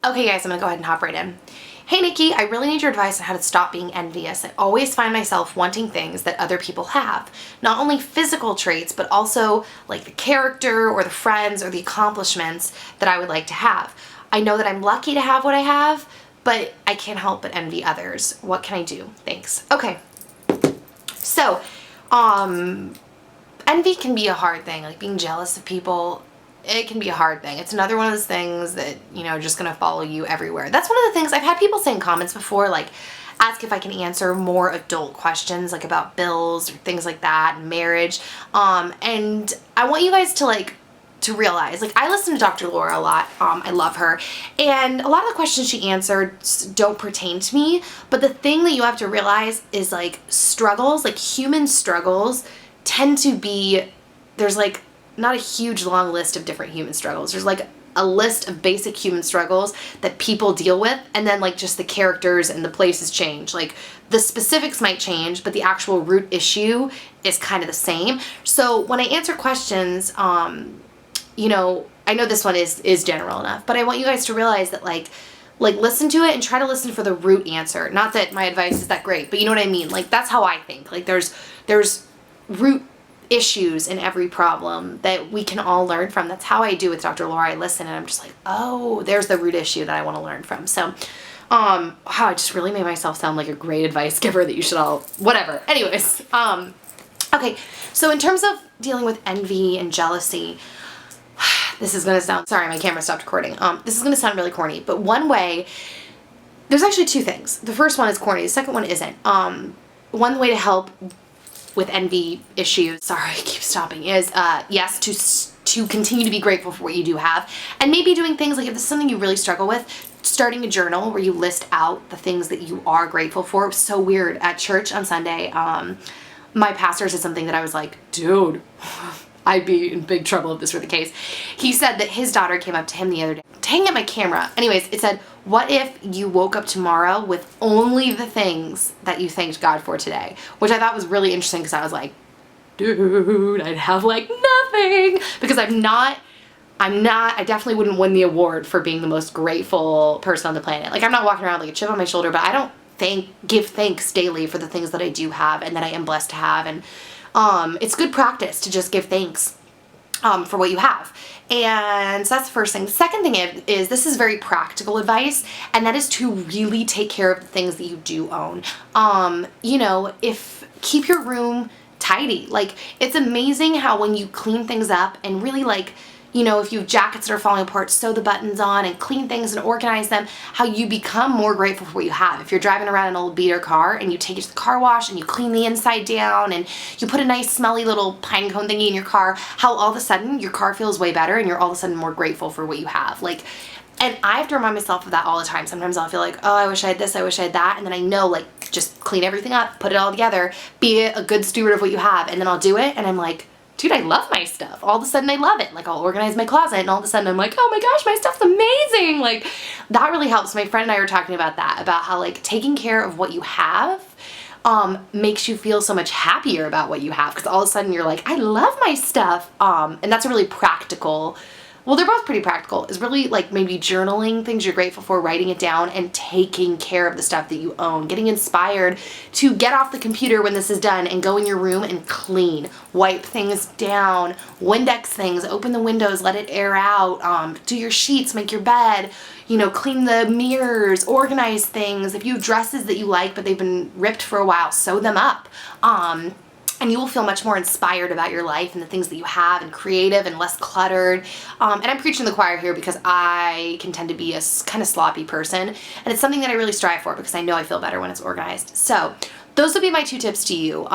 Okay guys, I'm gonna go ahead and hop right in. Hey Nikki, I really need your advice on how to stop being envious. I always find myself wanting things that other people have. Not only physical traits, but also like the character or the friends or the accomplishments that I would like to have. I know that I'm lucky to have what I have, but I can't help but envy others. What can I do? Thanks. Okay. So, envy can be a hard thing, like being jealous of people. It can be a hard thing. It's another one of those things that, you know, just gonna follow you everywhere. That's one of the things I've had people say in comments before, like ask if I can answer more adult questions like about bills or things like that and marriage. And I want you guys to realize, like, I listen to Dr. Laura a lot. I love her. And a lot of the questions she answered don't pertain to me. But the thing that you have to realize is like struggles, like human struggles tend to be, there's like not a huge long list of different human struggles. There's like a list of basic human struggles that people deal with, and then like just the characters and the places change. Like the specifics might change, but the actual root issue is kind of the same. So when I answer questions, you know, I know this one is general enough, but I want you guys to realize that like listen to it and try to listen for the root answer. Not that my advice is that great, but you know what I mean? Like that's how I think. Like there's root issues in every problem that we can all learn from. That's how I do with Dr. Laura. I listen and I'm just like, oh, there's the root issue that I want to learn from. So, wow, I just really made myself sound like a great advice giver that you should all, whatever. Anyways, okay, so in terms of dealing with envy and jealousy, this is going to sound, sorry, my camera stopped recording. This is going to sound really corny, but one way, there's actually two things. The first one is corny. The second one isn't. One way to help with envy issues, sorry, I keep stopping, is yes, to continue to be grateful for what you do have, and maybe doing things like if this is something you really struggle with, starting a journal where you list out the things that you are grateful for. It was so weird at church on Sunday. My pastor said something that I was like, dude, I'd be in big trouble if this were the case. He said that his daughter came up to him the other day. Dang it, my camera. Anyways, it said, what if you woke up tomorrow with only the things that you thanked God for today? Which I thought was really interesting because I was like, dude, I'd have like nothing. Because I definitely wouldn't win the award for being the most grateful person on the planet. Like I'm not walking around like a chip on my shoulder, but I don't give thanks daily for the things that I do have and that I am blessed to have. And it's good practice to just give thanks for what you have. And so that's the first thing. The second thing is this is very practical advice, and that is to really take care of the things that you do own. You know, keep your room tidy. Like it's amazing how when you clean things up and really like, you know, if you have jackets that are falling apart, sew the buttons on and clean things and organize them, how you become more grateful for what you have. If you're driving around an old beater car and you take it to the car wash and you clean the inside down and you put a nice smelly little pine cone thingy in your car, how all of a sudden your car feels way better and you're all of a sudden more grateful for what you have. Like, and I have to remind myself of that all the time. Sometimes I'll feel like, oh, I wish I had this, I wish I had that. And then I know, like, just clean everything up, put it all together, be a good steward of what you have. And then I'll do it and I'm like, dude, I love my stuff. All of a sudden I love it. Like I'll organize my closet and all of a sudden I'm like, oh my gosh, my stuff's amazing. Like that really helps. My friend and I were talking about that, about how like taking care of what you have makes you feel so much happier about what you have. Because all of a sudden you're like, I love my stuff. And that's a really practical, well, they're both pretty practical. Is really like maybe journaling things you're grateful for, writing it down, and taking care of the stuff that you own. Getting inspired to get off the computer when this is done and go in your room and clean. Wipe things down, Windex things, open the windows, let it air out, do your sheets, make your bed, you know, clean the mirrors, organize things. If you have dresses that you like but they've been ripped for a while, sew them up. And you will feel much more inspired about your life and the things that you have, and creative and less cluttered. And I'm preaching to the choir here because I can tend to be a kind of sloppy person, and it's something that I really strive for because I know I feel better when it's organized. So those would be my two tips to you.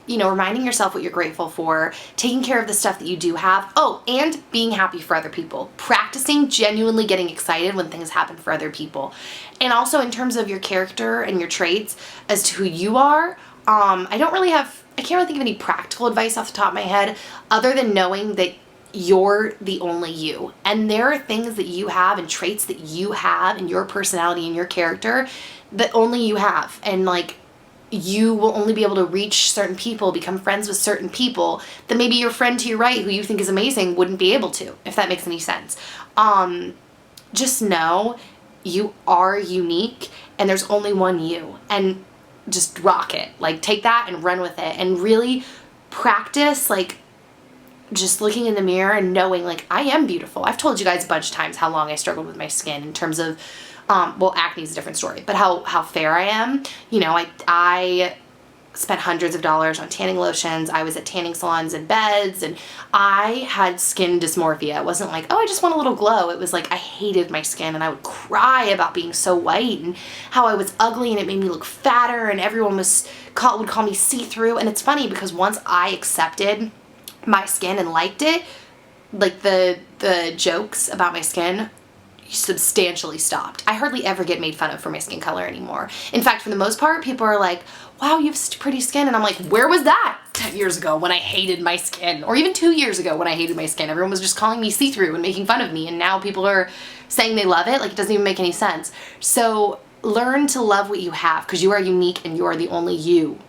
You know, reminding yourself what you're grateful for, taking care of the stuff that you do have. Oh, and being happy for other people. Practicing genuinely getting excited when things happen for other people. And also in terms of your character and your traits as to who you are, I can't really think of any practical advice off the top of my head other than knowing that you're the only you. And there are things that you have and traits that you have in your personality and your character that only you have. And like, you will only be able to reach certain people, become friends with certain people that maybe your friend to your right who you think is amazing wouldn't be able to, if that makes any sense. just know you are unique and there's only one you, and just rock it. Like, take that and run with it, and really practice, like, just looking in the mirror and knowing, like, I am beautiful. I've told you guys a bunch of times how long I struggled with my skin in terms of, well, acne is a different story, but how fair I am. You know, I spent hundreds of dollars on tanning lotions. I was at tanning salons and beds, and I had skin dysmorphia. It wasn't like, oh, I just want a little glow. It was like I hated my skin, and I would cry about being so white and how I was ugly, and it made me look fatter, and everyone would call me see-through. And it's funny because once I accepted my skin and liked it, like the jokes about my skin substantially stopped. I hardly ever get made fun of for my skin color anymore. In fact, for the most part, people are like, wow, you have pretty skin. And I'm like, where was that 10 years ago when I hated my skin? Or even 2 years ago when I hated my skin? Everyone was just calling me see-through and making fun of me. And now people are saying they love it. Like, it doesn't even make any sense. So learn to love what you have, because you are unique and you are the only you.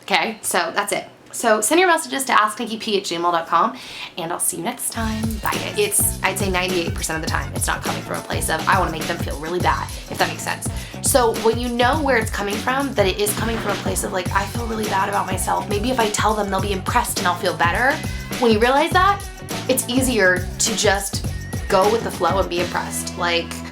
Okay? So that's it. So send your messages to asknikkip@gmail.com, and I'll see you next time. Bye. I'd say 98% of the time, it's not coming from a place of, I want to make them feel really bad, if that makes sense. So when you know where it's coming from, that it is coming from a place of, like, I feel really bad about myself. Maybe if I tell them, they'll be impressed and I'll feel better. When you realize that, it's easier to just go with the flow and be impressed. Like,